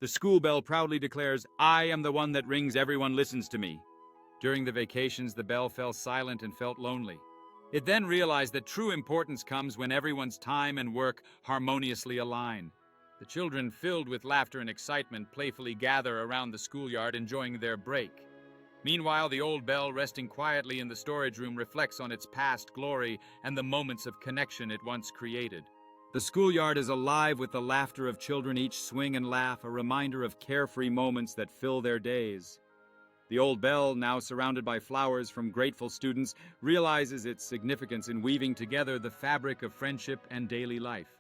The school bell proudly declares, "I am the one that rings, everyone listens to me." During the vacations, the bell fell silent and felt lonely. It then realized that true importance comes when everyone's time and work harmoniously align. The children, filled with laughter and excitement, playfully gather around the schoolyard enjoying their break. Meanwhile, the old bell, resting quietly in the storage room, reflects on its past glory and the moments of connection it once created. The schoolyard is alive with the laughter of children, each swing and laugh, a reminder of carefree moments that fill their days. The old bell, now surrounded by flowers from grateful students, realizes its significance in weaving together the fabric of friendship and daily life.